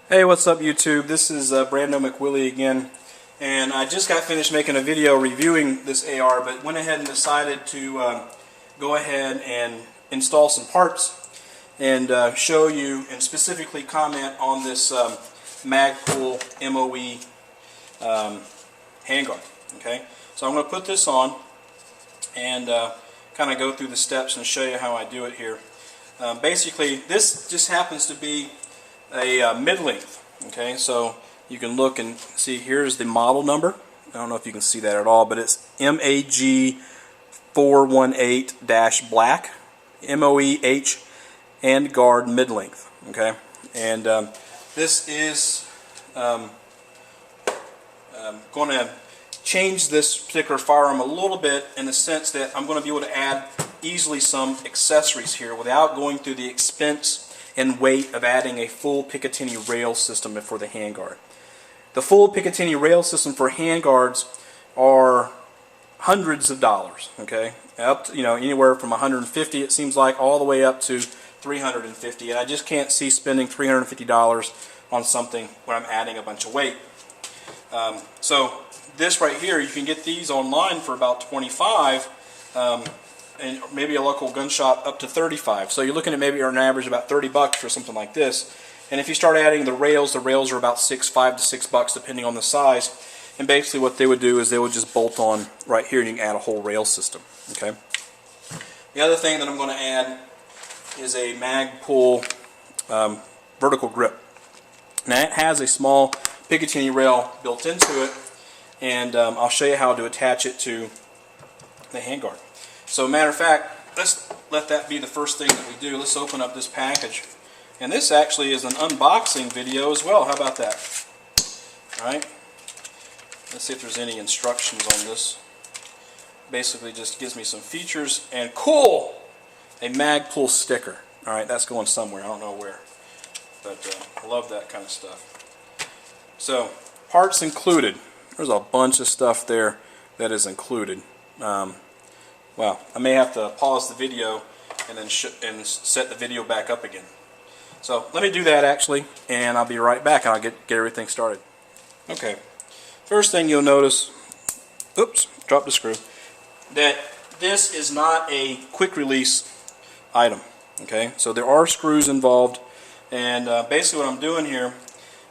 Hey, what's up YouTube? This is BrandoMcWilli again, and I just got finished making a video reviewing this AR, but went ahead and decided to go ahead and install some parts and show you and specifically comment on this Magpul MOE handguard. Okay, so I'm going to put this on and kind of go through the steps and show you how I do it here. Basically, this just happens to be a mid-length. Okay, so you can look and see, here's the model number. I don't know if you can see that at all, but it's MAG418-black MOE Handguard mid-length. Okay, and this is going to change this particular firearm a little bit in the sense that I'm going to be able to add easily some accessories here without going through the expense and weight of adding a full Picatinny rail system for the handguard. The full Picatinny rail system for handguards are hundreds of dollars. Okay, up to, anywhere from 150 it seems like all the way up to 350, and I just can't see spending $350 on something when I'm adding a bunch of weight. So this right here, you can get these online for about $25. And maybe a local gun shop up to $35. So you're looking at maybe an average about $30 for something like this. And if you start adding the rails are about $5 to $6 depending on the size. And basically what they would do is they would just bolt on right here and you can add a whole rail system. Okay. The other thing that I'm going to add is a Magpul vertical grip. Now it has a small Picatinny rail built into it, and I'll show you how to attach it to the handguard. So matter of fact, let's let that be the first thing that we do. Let's open up this package. And this actually is an unboxing video as well. How about that? Alright. Let's see if there's any instructions on this. Basically just gives me some features and cool! A Magpul sticker. Alright, that's going somewhere. I don't know where. But I love that kind of stuff. So, parts included. There's a bunch of stuff there that is included. Well, I may have to pause the video and then set the video back up again. So let me do that actually, and I'll be right back and I'll get everything started. Okay, first thing you'll notice, oops, dropped the screw, that this is not a quick release item. Okay, so there are screws involved, and basically what I'm doing here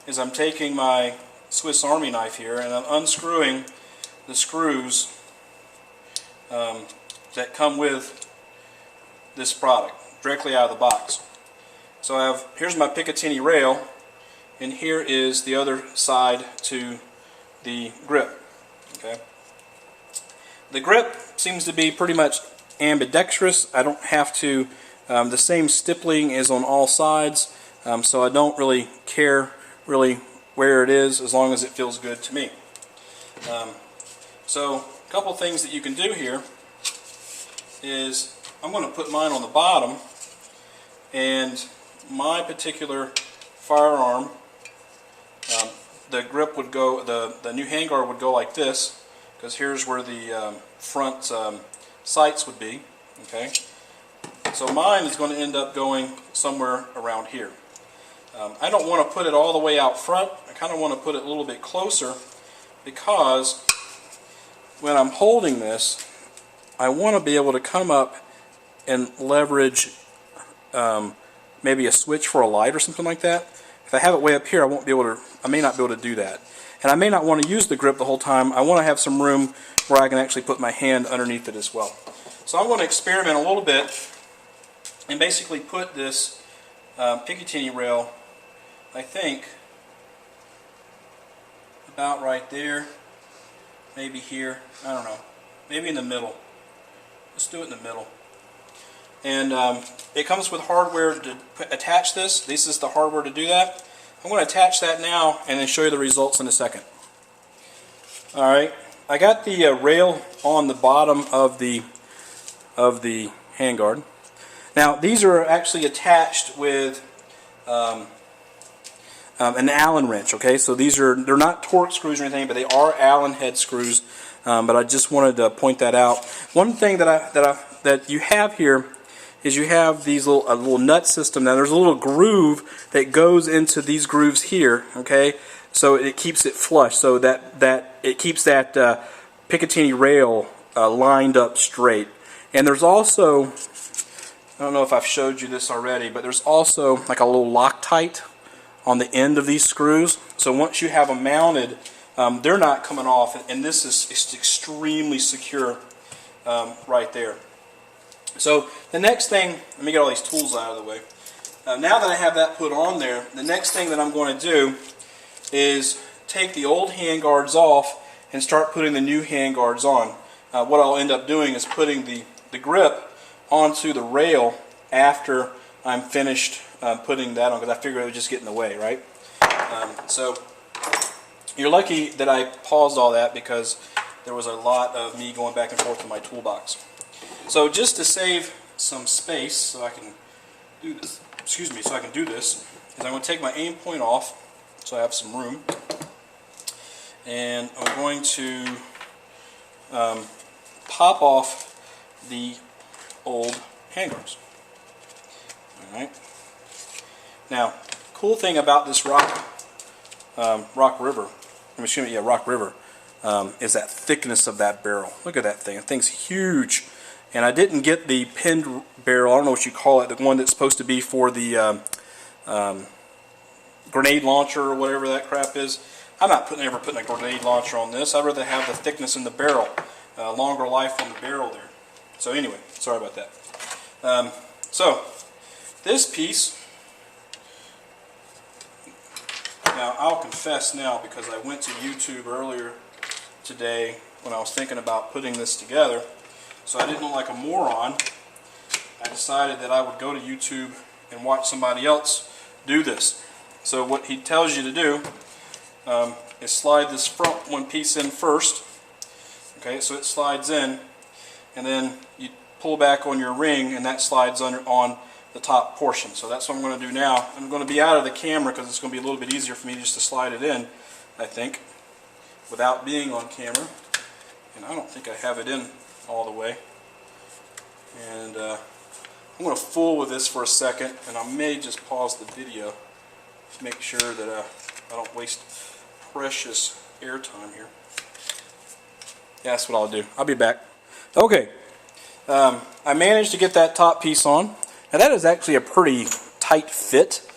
is I'm taking my Swiss Army knife here and I'm unscrewing the screws that come with this product directly out of the box. So here's my Picatinny rail, and here is the other side to the grip. Okay. The grip seems to be pretty much ambidextrous. I don't have to, the same stippling is on all sides, so I don't really care where it is as long as it feels good to me. So a couple things that you can do here is I'm going to put mine on the bottom, and my particular firearm, the grip would go, the new handguard would go like this, because here's where the front sights would be. Okay, so mine is going to end up going somewhere around here. I don't want to put it all the way out front. I kind of want to put it a little bit closer, because when I'm holding this, I want to be able to come up and leverage maybe a switch for a light or something like that. If I have it way up here, I may not be able to do that. And I may not want to use the grip the whole time. I want to have some room where I can actually put my hand underneath it as well. So I'm going to experiment a little bit and basically put this Picatinny rail, I think, about right there, maybe here, I don't know, maybe in the middle. Let's do it in the middle. And it comes with hardware to attach this. This is the hardware to do that. I'm going to attach that now and then show you the results in a second. Alright, I got the rail on the bottom of the handguard. Now these are actually attached with an Allen wrench. Okay, so they're not Torx screws or anything, but they are Allen head screws. But I just wanted to point that out. One thing that you have here is you have these a little nut system. Now there's a little groove that goes into these grooves here, okay? So it keeps it flush, so that it keeps that Picatinny rail lined up straight. And there's also, I don't know if I've showed you this already, but there's also like a little Loctite on the end of these screws. So once you have them mounted, they're not coming off, and this is extremely secure right there. So the next thing, let me get all these tools out of the way. Now that I have that put on there, the next thing that I'm going to do is take the old handguards off and start putting the new handguards on. What I'll end up doing is putting the grip onto the rail after I'm finished putting that on, because I figured it would just get in the way, right? So you're lucky that I paused all that, because there was a lot of me going back and forth in my toolbox. So just to save some space, so I can do this, is I'm going to take my aim point off, so I have some room, and I'm going to pop off the old handguards. Alright. Now, cool thing about this Rock River is that thickness of that barrel. Look at that thing. That thing's huge. And I didn't get the pinned barrel, I don't know what you call it, the one that's supposed to be for the grenade launcher or whatever that crap is. I'm not ever putting a grenade launcher on this. I'd rather have the thickness in the barrel, longer life on the barrel there. So anyway, sorry about that. So this piece, now I'll confess now, because I went to YouTube earlier today when I was thinking about putting this together, so I didn't look like a moron. I decided that I would go to YouTube and watch somebody else do this. So what he tells you to do is slide this front one piece in first. Okay, so it slides in, and then you pull back on your ring, and that slides on the top portion. So that's what I'm going to do now. I'm going to be out of the camera because it's going to be a little bit easier for me just to slide it in, I think, without being on camera. And I don't think I have it in all the way. And I'm going to fool with this for a second, and I may just pause the video to make sure that I don't waste precious airtime here. Yeah, that's what I'll do. I'll be back. Okay, I managed to get that top piece on. Now that is actually a pretty tight fit.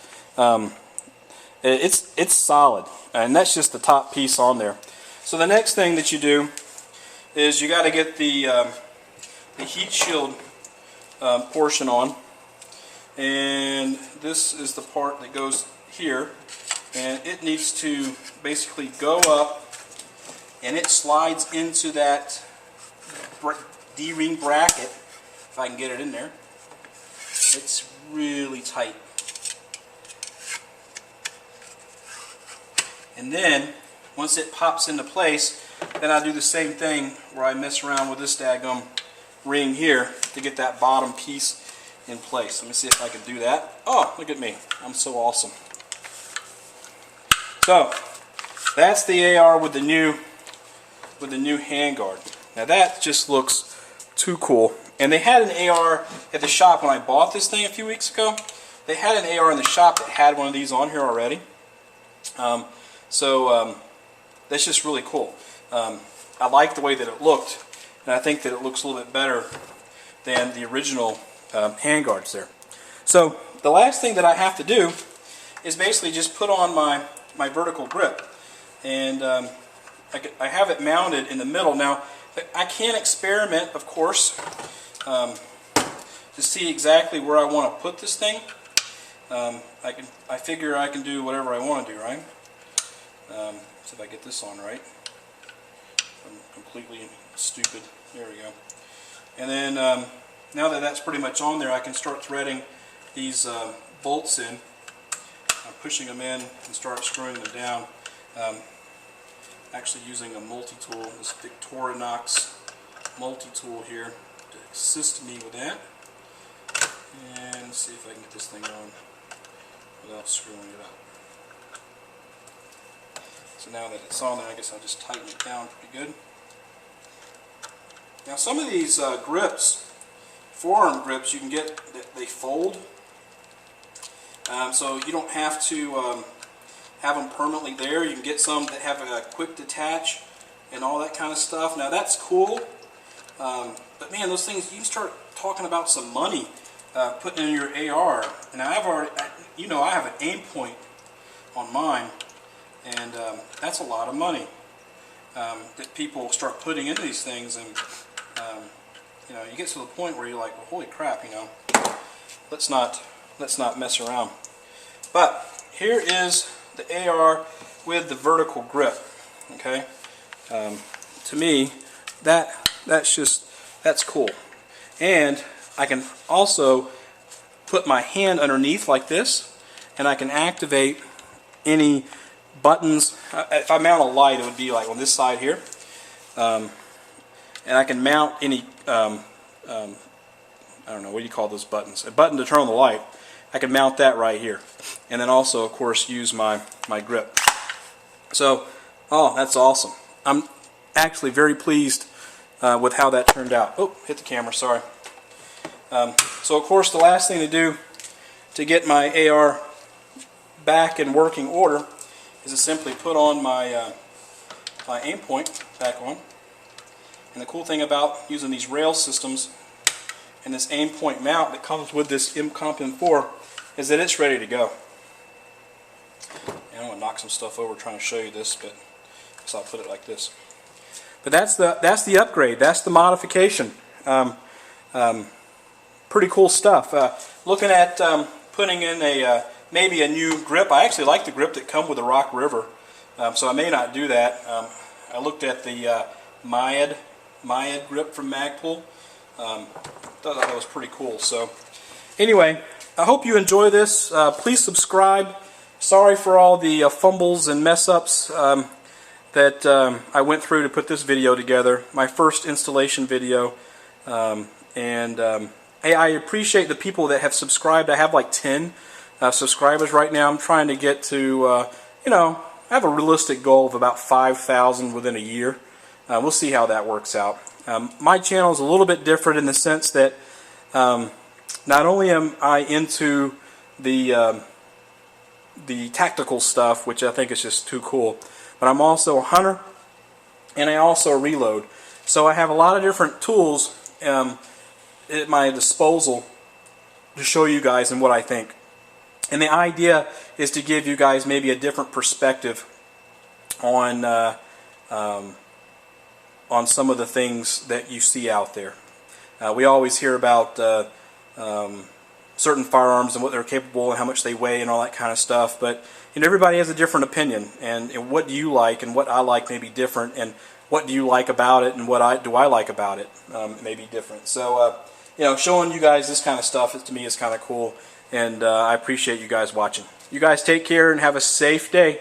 It's solid, and that's just the top piece on there. So the next thing that you do is you got to get the heat shield portion on, and this is the part that goes here, and it needs to basically go up, and it slides into that D-ring bracket, if I can get it in there. It's really tight. And then once it pops into place, then I do the same thing where I mess around with this daggum ring here to get that bottom piece in place. Let me see if I can do that. Oh, look at me. I'm so awesome. So that's the AR with the new handguard. Now that just looks too cool. And they had an AR at the shop when I bought this thing a few weeks ago. They had an AR in the shop that had one of these on here already. That's just really cool. I like the way that it looked, and I think that it looks a little bit better than the original handguards there. So the last thing that I have to do is basically just put on my vertical grip, and I have it mounted in the middle. Now I can experiment, of course, to see exactly where I want to put this thing. I figure I can do whatever I want to do, right? See if I get this on right. I'm completely stupid. There we go. And then now that that's pretty much on there, I can start threading these bolts in. I'm pushing them in and start screwing them down. Actually using a multi-tool, this Victorinox multi-tool here to assist me with that. And let's see if I can get this thing on without screwing it up. So now that it's on there, I guess I'll just tighten it down pretty good. Now some of these grips forearm grips you can get that they fold, so you don't have to have them permanently there. You can get some that have a quick detach and all that kind of stuff. Now that's cool, but man, those things, you can start talking about some money putting in your AR. And I've already, you know, I have an aim point on mine, and that's a lot of money that people start putting into these things. And you know, you get to the point where you're like, well, holy crap, you know, let's not mess around. But here is the AR with the vertical grip. Okay, to me, that's cool. And I can also put my hand underneath like this, and I can activate any buttons. If I mount a light, it would be like on this side here, and I can mount any I don't know, what do you call those buttons? A button to turn on the light. I can mount that right here, and then also, of course, use my grip. So, oh, that's awesome. I'm actually very pleased with how that turned out. Oh, hit the camera, sorry. So, of course, the last thing to do to get my AR back in working order is to simply put on my my aim point back on. And the cool thing about using these rail systems and this aim point mount that comes with this Comp M4 is that it's ready to go. And I'm going to knock some stuff over trying to show you this, but I guess I'll put it like this. But that's the upgrade. That's the modification. Pretty cool stuff. Looking at putting in a maybe a new grip. I actually like the grip that come with the Rock River, so I may not do that. I looked at the Myed grip from Magpul. Thought that was pretty cool. So anyway, I hope you enjoy this. Please subscribe. Sorry for all the fumbles and mess ups that I went through to put this video together. My first installation video. Hey, I appreciate the people that have subscribed. I have like 10 subscribers right now. I'm trying to get to, you know, I have a realistic goal of about 5,000 within a year. We'll see how that works out. My channel is a little bit different in the sense that not only am I into the tactical stuff, which I think is just too cool, but I'm also a hunter and I also reload. So I have a lot of different tools at my disposal to show you guys and what I think. And the idea is to give you guys maybe a different perspective on some of the things that you see out there. We always hear about certain firearms and what they're capable and how much they weigh and all that kind of stuff, but you know, everybody has a different opinion, and what do you like and what I like may be different, and what do you like about it and what do I like about it may be different. So you know, showing you guys this kind of stuff to me is kind of cool, and I appreciate you guys watching. You guys take care and have a safe day.